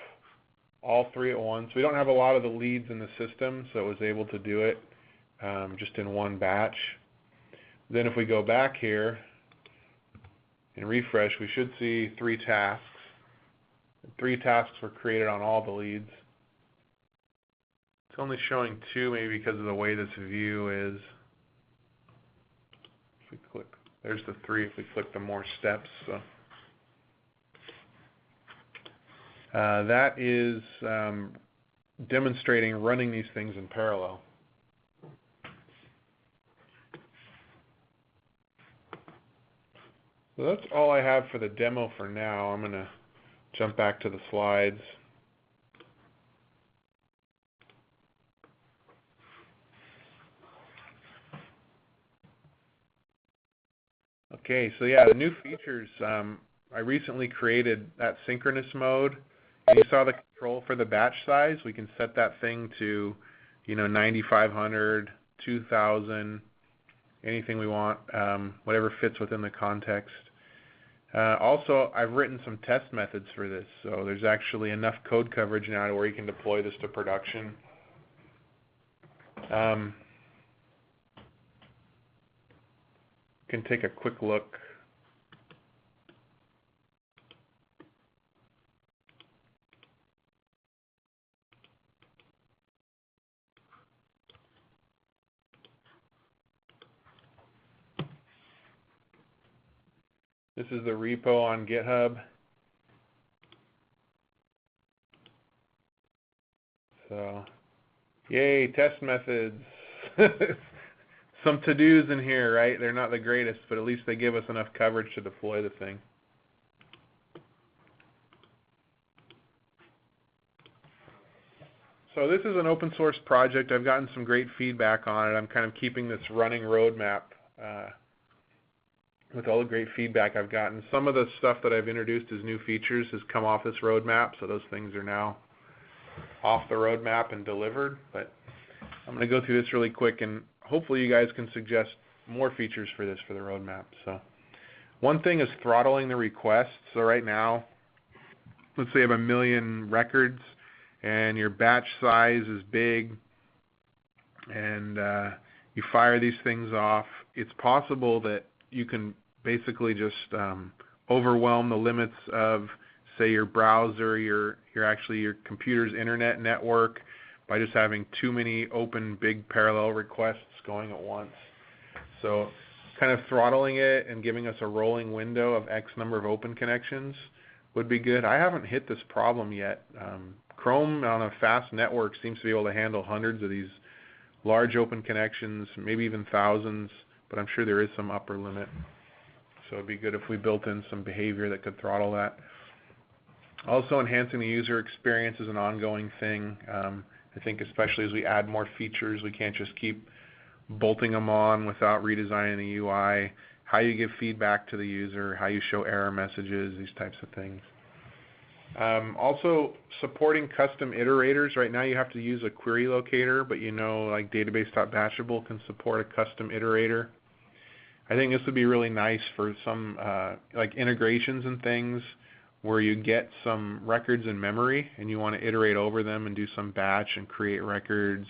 all 3 at once. We don't have a lot of the leads in the system, so it was able to do it just in one batch. Then if we go back here and refresh, we should see 3 tasks. 3 tasks were created on all the leads. It's only showing 2 maybe because of the way this view is. If we click, there's the 3 if we click the more steps. So that is demonstrating running these things in parallel. So that's all I have for the demo for now. I'm going to jump back to the slides. Okay, so yeah, the new features, I recently created that synchronous mode. And you saw the control for the batch size. We can set that thing to, 9,500, 2,000, anything we want, whatever fits within the context. Also, I've written some test methods for this, so there's actually enough code coverage now to where you can deploy this to production. You can take a quick look. This is the repo on GitHub. So, yay, test methods. Some to-dos in here, right? They're not the greatest, but at least they give us enough coverage to deploy the thing. So this is an open source project. I've gotten some great feedback on it. I'm kind of keeping this running roadmap with all the great feedback I've gotten. Some of the stuff that I've introduced as new features has come off this roadmap, so those things are now off the roadmap and delivered. But I'm going to go through this really quick, and hopefully you guys can suggest more features for this for the roadmap. So one thing is throttling the requests. So right now, let's say you have 1 million records, and your batch size is big, and you fire these things off. It's possible that you can basically just overwhelm the limits of, say, your browser, your computer's internet network by just having too many open big parallel requests going at once. So kind of throttling it and giving us a rolling window of X number of open connections would be good. I haven't hit this problem yet. Chrome on a fast network seems to be able to handle hundreds of these large open connections, maybe even thousands, but I'm sure there is some upper limit. So it'd be good if we built in some behavior that could throttle that. Also, enhancing the user experience is an ongoing thing. I think especially as we add more features, we can't just keep bolting them on without redesigning the UI. How you give feedback to the user, how you show error messages, these types of things. Also, supporting custom iterators. Right now you have to use a query locator, but like database.batchable can support a custom iterator. I think this would be really nice for some like integrations and things where you get some records in memory and you want to iterate over them and do some batch and create records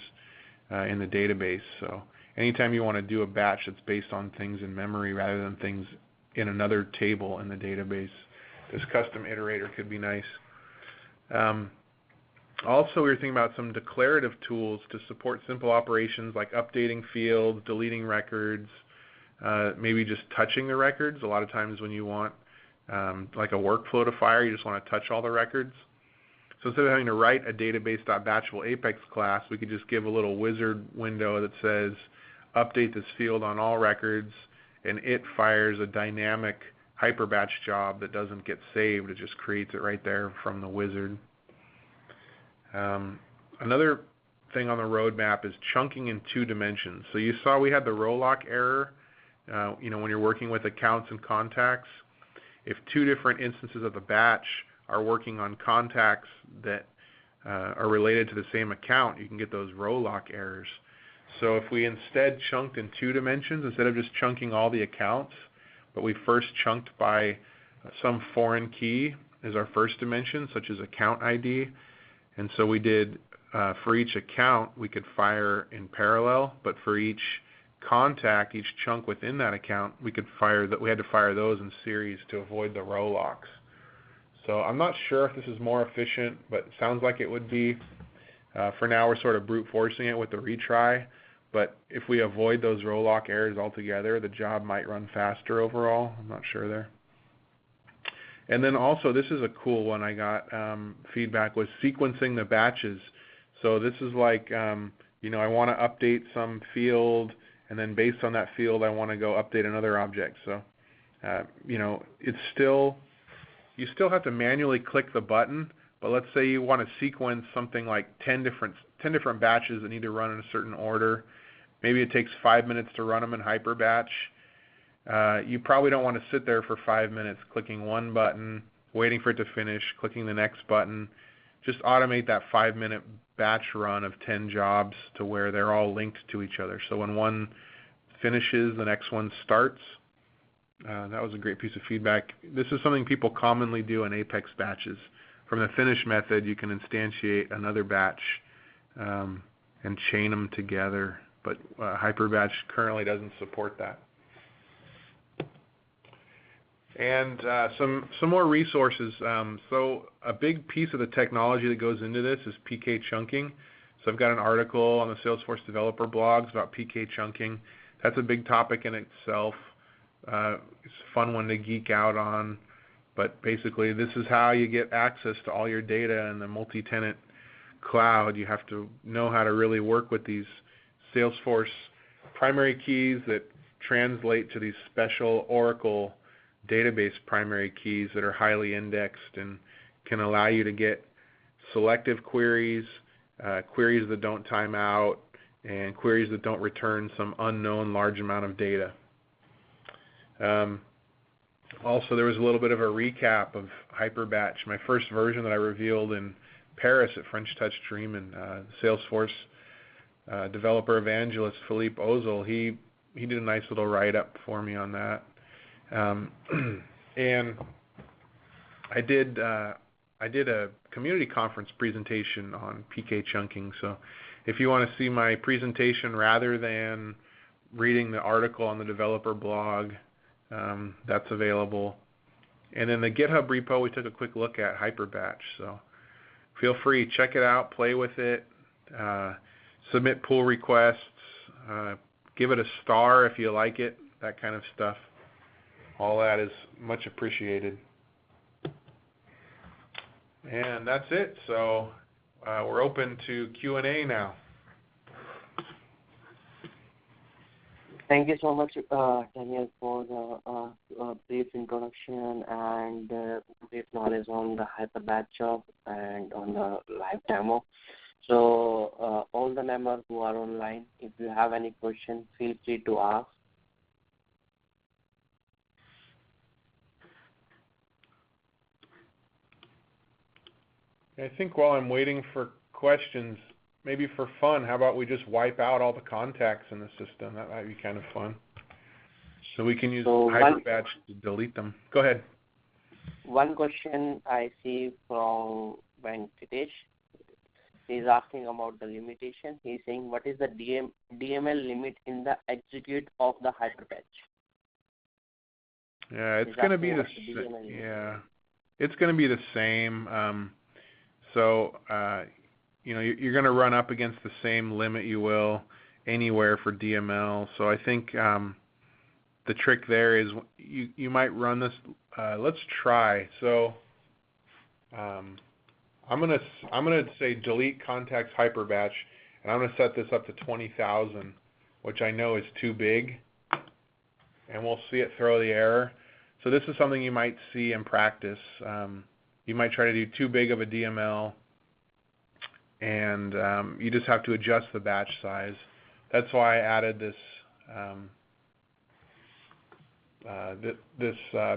in the database. So anytime you want to do a batch that's based on things in memory rather than things in another table in the database, this custom iterator could be nice. Also, we were thinking about some declarative tools to support simple operations like updating fields, deleting records, maybe just touching the records. A lot of times when you want like a workflow to fire, you just want to touch all the records. So instead of having to write a database.batchable Apex class, we could just give a little wizard window that says update this field on all records, and it fires a dynamic HyperBatch job that doesn't get saved. It just creates it right there from the wizard. Another thing on the roadmap is chunking in 2 dimensions. So you saw we had the row lock error, when you're working with accounts and contacts. If 2 different instances of the batch are working on contacts that are related to the same account, you can get those row lock errors. So if we instead chunked in 2 dimensions, instead of just chunking all the accounts, but we first chunked by some foreign key as our first dimension, such as account ID, and so we did, for each account, we could fire in parallel, but for each contact, each chunk within that account, we had to fire those in series to avoid the row locks. So I'm not sure if this is more efficient, but it sounds like it would be. For now, we're sort of brute forcing it with the retry, but if we avoid those row lock errors altogether, the job might run faster overall. I'm not sure there. And then also, this is a cool one I got feedback, was sequencing the batches. So this is like, I want to update some field, and then based on that field, I want to go update another object. So, it's still, you still have to manually click the button, but let's say you want to sequence something like 10 different batches that need to run in a certain order. Maybe it takes 5 minutes to run them in HyperBatch. You probably don't want to sit there for 5 minutes clicking one button, waiting for it to finish, clicking the next button. Just automate that 5-minute batch run of 10 jobs to where they're all linked to each other. So when one finishes, the next one starts. That was a great piece of feedback. This is something people commonly do in Apex batches. From the finish method, you can instantiate another batch and chain them together, but HyperBatch currently doesn't support that. And some more resources. So a big piece of the technology that goes into this is PK chunking. So I've got an article on the Salesforce developer blogs about PK chunking. That's a big topic in itself. It's a fun one to geek out on. But basically, this is how you get access to all your data in the multi-tenant cloud. You have to know how to really work with these Salesforce primary keys that translate to these special Oracle database primary keys that are highly indexed and can allow you to get selective queries, queries that don't time out, and queries that don't return some unknown large amount of data. Also, there was a little bit of a recap of HyperBatch, my first version that I revealed in Paris at French Touch Dream, and Salesforce developer evangelist Philippe Ozel, he did a nice little write-up for me on that. And I did a community conference presentation on PK chunking. So if you want to see my presentation rather than reading the article on the developer blog, that's available. And in the GitHub repo, we took a quick look at HyperBatch. So feel free, check it out, play with it, submit pull requests, give it a star if you like it, that kind of stuff. All that is much appreciated. And that's it. So we're open to Q&A now. Thank you so much, Daniel, for the brief introduction and brief knowledge on the HyperBatch job and on the live demo. So all the members who are online, if you have any questions, feel free to ask. I think while I'm waiting for questions, maybe for fun, how about we just wipe out all the contacts in the system? That might be kind of fun. So we can use HyperBatch to delete them. Go ahead. One question I see from Venkatesh. He's asking about the limitation. He's saying, what is the DML limit in the execute of the HyperBatch? Yeah, it's going to be it's going to be the same. You're going to run up against the same limit you will anywhere for DML. So I think the trick there is you might run this. Let's try. So I'm gonna say delete contacts HyperBatch, and I'm gonna set this up to 20,000, which I know is too big, and we'll see it throw the error. So this is something you might see in practice. You might try to do too big of a DML, and you just have to adjust the batch size. That's why I added this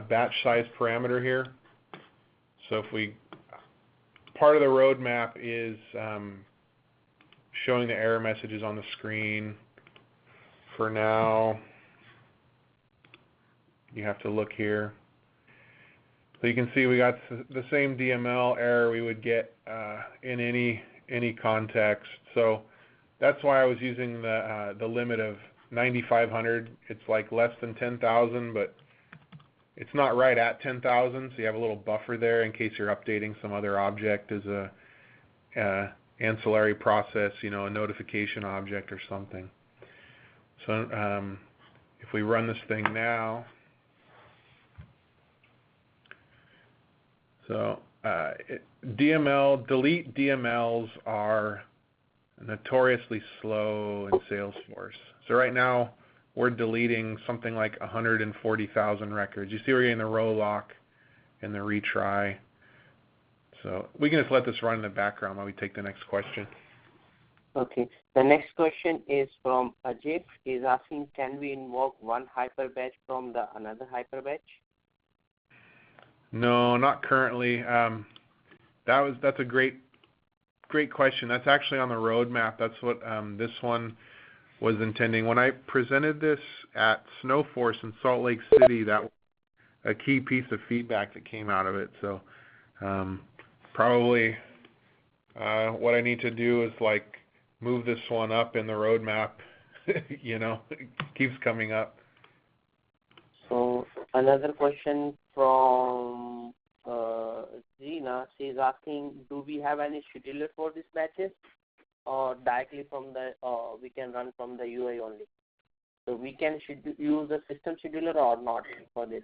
batch size parameter here. So part of the roadmap is showing the error messages on the screen. For now, you have to look here. So you can see we got the same DML error we would get in any context. So that's why I was using the limit of 9,500. It's like less than 10,000, but it's not right at 10,000, so you have a little buffer there in case you're updating some other object as a ancillary process, a notification object or something. So if we run this thing now, so delete DMLs are notoriously slow in Salesforce. So right now we're deleting something like 140,000 records. You see we're getting the row lock and the retry. So we can just let this run in the background while we take the next question. Okay. The next question is from Ajay. He's asking, can we invoke one HyperBatch from the another HyperBatch? No, not currently. That's a great question. That's actually on the roadmap. That's what this one was intending. When I presented this at Snowforce in Salt Lake City, that was a key piece of feedback that came out of it. So probably what I need to do is move this one up in the roadmap. It keeps coming up. So another question from Gina. She's asking, do we have any scheduler for these batches, or directly from we can run from the UI only? So we can use the system scheduler or not for this?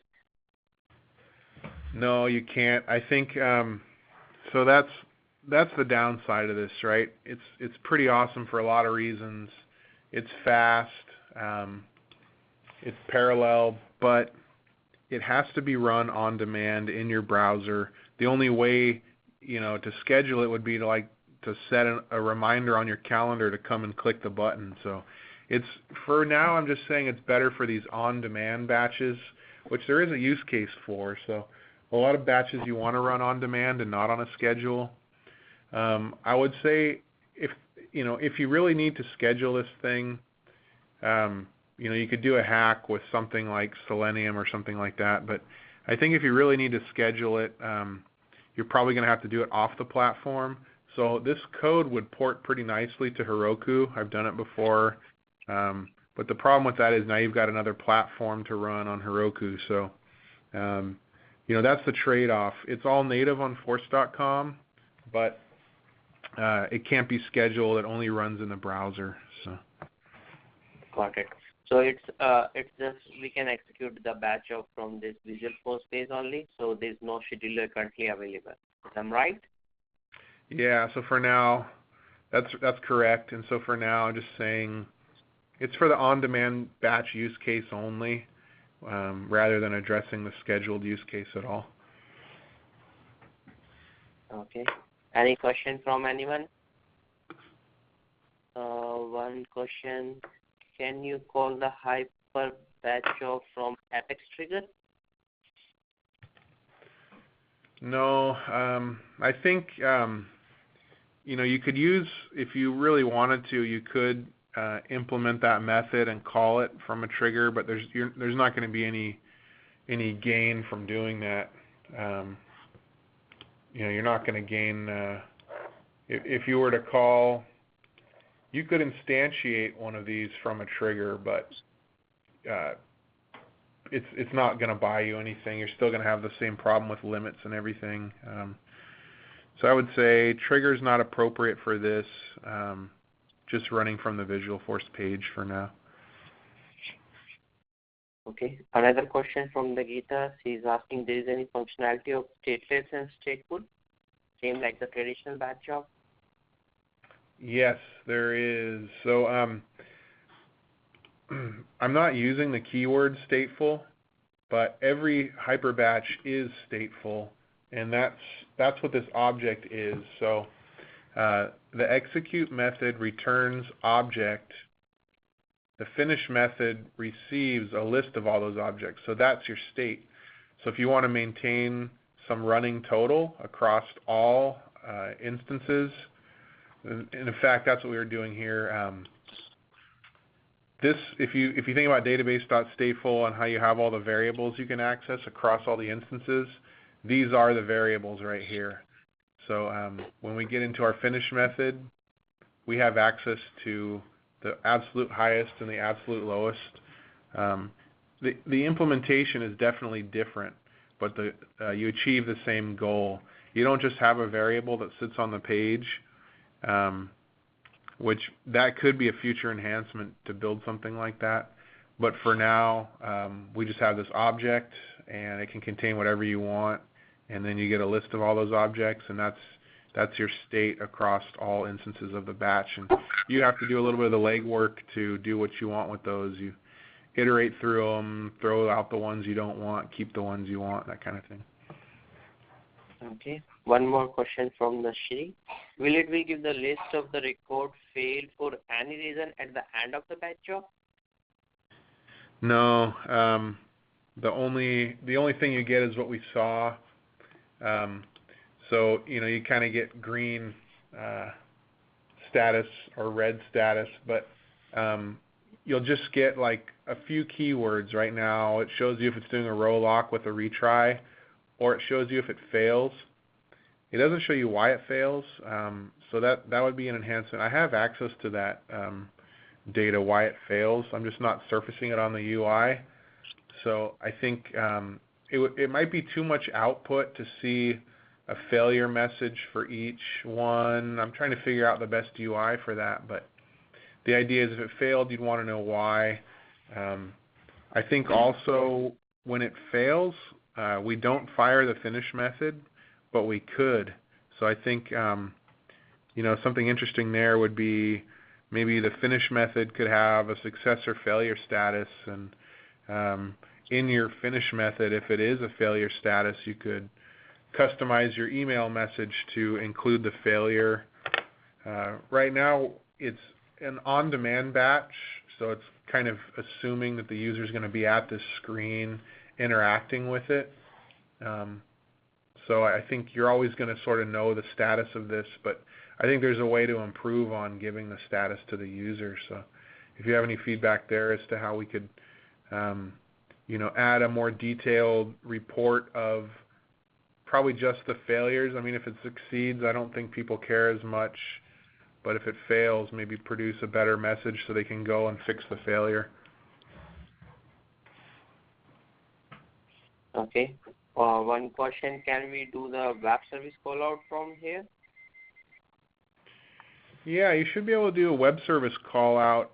No, you can't. I think so. That's the downside of this, right? It's pretty awesome for a lot of reasons. It's fast. It's parallel, but it has to be run on demand in your browser. The only way, to schedule it would be to set a reminder on your calendar to come and click the button. So for now, I'm just saying it's better for these on-demand batches, which there is a use case for. So a lot of batches you want to run on demand and not on a schedule. I would say if you really need to schedule this thing, you could do a hack with something like Selenium or something like that. But I think if you really need to schedule it, you're probably going to have to do it off the platform. So this code would port pretty nicely to Heroku. I've done it before. But the problem with that is now you've got another platform to run on Heroku. So, that's the trade-off. It's all native on Force.com, but it can't be scheduled. It only runs in the browser. So. Got it. So it's just we can execute the batch from this Visual Force page only. So there's no scheduler currently available. Am I right? Yeah. So for now, that's correct. And so for now, I'm just saying it's for the on-demand batch use case only, rather than addressing the scheduled use case at all. Okay. Any question from anyone? One question. Can you call the HyperBatch from Apex trigger? No. I think you could use, if you really wanted to, you could implement that method and call it from a trigger, but there's not going to be any gain from doing that. You're not going to gain, if you were to call, you could instantiate one of these from a trigger, but it's not going to buy you anything. You're still going to have the same problem with limits and everything. So I would say trigger's not appropriate for this, just running from the Visualforce page for now. Okay. Another question from the Gita. She's asking, there is any functionality of stateless and stateful, same like the traditional batch job? Yes, there is. So I'm not using the keyword stateful, but every HyperBatch is stateful, and that's what this object is. So the execute method returns object. The finish method receives a list of all those objects. So that's your state. So if you want to maintain some running total across all instances, and in fact, that's what we were doing here. This, if you think about database.stateful and how you have all the variables you can access across all the instances, these are the variables right here. So when we get into our finish method, we have access to the absolute highest and the absolute lowest. The implementation is definitely different, but you achieve the same goal. You don't just have a variable that sits on the page, which that could be a future enhancement to build something like that. But for now, we just have this object, and it can contain whatever you want, and then you get a list of all those objects, and that's your state across all instances of the batch. And you have to do a little bit of the legwork to do what you want with those. You iterate through them, throw out the ones you don't want, keep the ones you want, that kind of thing. Okay. One more question from the Shri. Will give the list of the record failed for any reason at the end of the batch job? No. The only thing you get is what we saw. So you kind of get green status or red status, but you'll just get like a few keywords right now. It shows you if it's doing a row lock with a retry, or it shows you if it fails. It doesn't show you why it fails, so that would be an enhancement. I have access to that data, why it fails. I'm just not surfacing it on the UI. So I think it might be too much output to see a failure message for each one. I'm trying to figure out the best UI for that, but the idea is if it failed, you'd want to know why. I think also when it fails, we don't fire the finish method, but we could. So I think something interesting there would be maybe the finish method could have a success or failure status, and in your finish method, if it is a failure status, you could customize your email message to include the failure. Right now, it's an on-demand batch, so it's kind of assuming that the user is going to be at this screen interacting with it. So I think you're always going to sort of know the status of this, but I think there's a way to improve on giving the status to the user. So if you have any feedback there as to how we could add a more detailed report of probably just the failures. I mean, if it succeeds, I don't think people care as much, but if it fails, maybe produce a better message so they can go and fix the failure. Okay. One question, can we do the web service call out from here? Yeah, you should be able to do a web service call out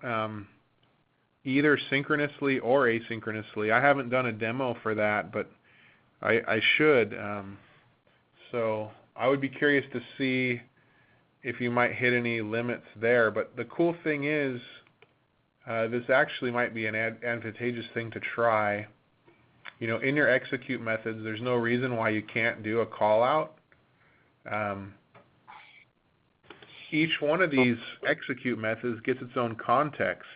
either synchronously or asynchronously. I haven't done a demo for that, but I should. So I would be curious to see if you might hit any limits there. But the cool thing is this actually might be an advantageous thing to try. In your execute methods, there's no reason why you can't do a call out. Each one of these execute methods gets its own context.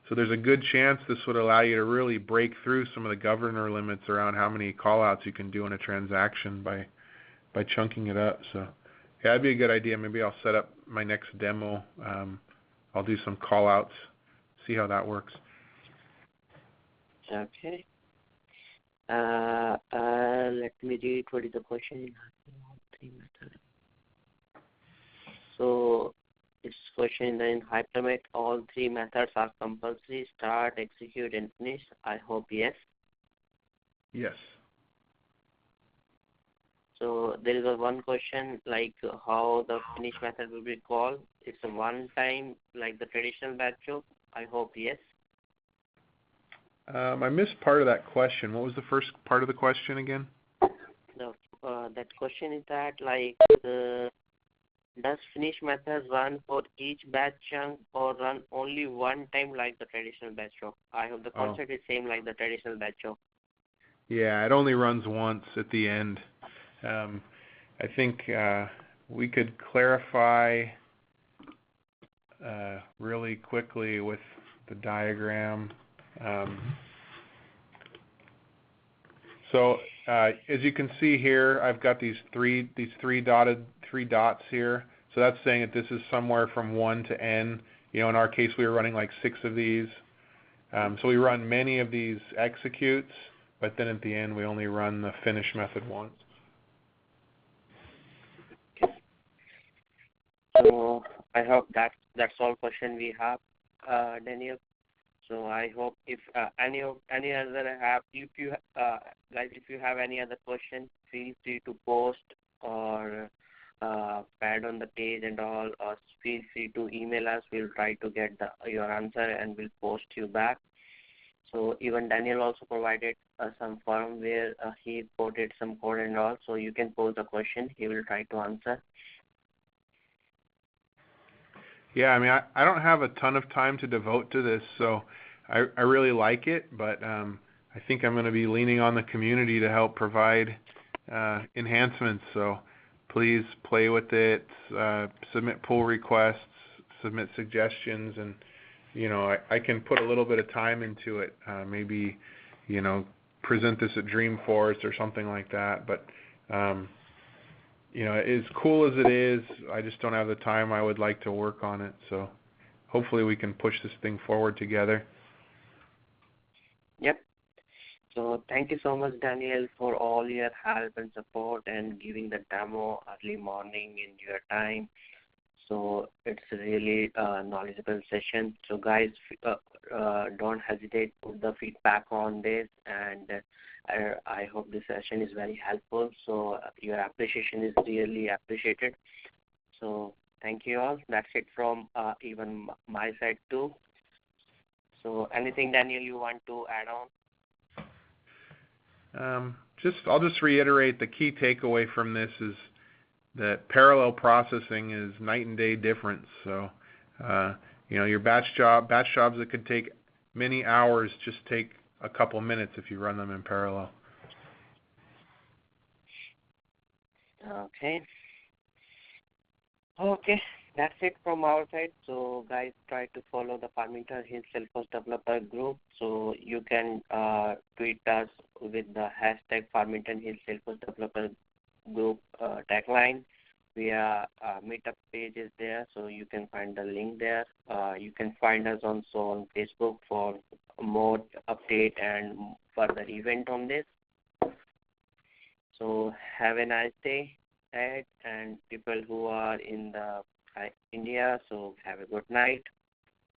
So there's a good chance this would allow you to really break through some of the governor limits around how many callouts you can do in a transaction by chunking it up. So yeah, that'd be a good idea. Maybe I'll set up my next demo. I'll do some callouts, see how that works. Okay. Let me read what is the question in three methods. So it's question in HyperBatch, all three methods are compulsory: start, execute, and finish. I hope yes. Yes. So there is one question like how the finish method will be called. It's a one time like the traditional batch job. I hope yes. I missed part of that question. What was the first part of the question again? That question is that like does finish method run for each batch chunk or run only one time like the traditional batch job? I hope the concept is same like the traditional batch job. Yeah, it only runs once at the end. I think we could clarify really quickly with the diagram. So as you can see here, I've got these three dots here. So that's saying that this is somewhere from 1 to n. You know, in our case, we were running like 6 of these. So we run many of these executes, but then at the end, we only run the finish method once. So I hope that's all question we have, Daniel. So I hope if any other have, if you guys, if you have any other question, feel free to post or pad on the page and all, or feel free to email us. We'll try to get your answer and we'll post you back. So even Daniel also provided some form where he quoted some code and all. So you can pose a question. He will try to answer. Yeah, I mean, I don't have a ton of time to devote to this, so I really like it, but I think I'm going to be leaning on the community to help provide enhancements. So please play with it, submit pull requests, submit suggestions, and you know, I can put a little bit of time into it. Maybe, you know, present this at Dreamforce or something like that. But you know, as cool as it is, I just don't have the time. I would like to work on it. So hopefully we can push this thing forward together. Yep. So thank you so much, Daniel, for all your help and support and giving the demo early morning in your time. So it's a really knowledgeable session. So guys, don't hesitate to put the feedback on this, and I hope this session is very helpful. So your appreciation is really appreciated. So thank you all. That's it from even my side too. So anything, Daniel, you want to add on? I'll just reiterate the key takeaway from this is that parallel processing is night and day difference. So, you know, your batch jobs that could take many hours just take a couple minutes if you run them in parallel. Okay. Okay, that's it from our side. So guys, try to follow the Farmington Hills Salesforce Developer Group. So you can tweet us with the hashtag Farmington Hills Salesforce Developer Group tagline. Via meetup page is there, so you can find the link there. You can find us also on Facebook for more update and further event on this. So have a nice day, Ed, and people who are in the India, so have a good night.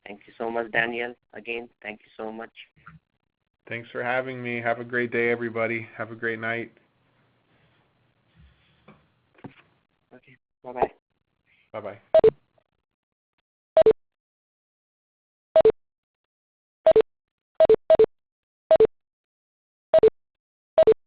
Thank you so much, Daniel. Again, thank you so much. Thanks for having me. Have a great day, everybody. Have a great night. Okay, bye-bye. Bye-bye.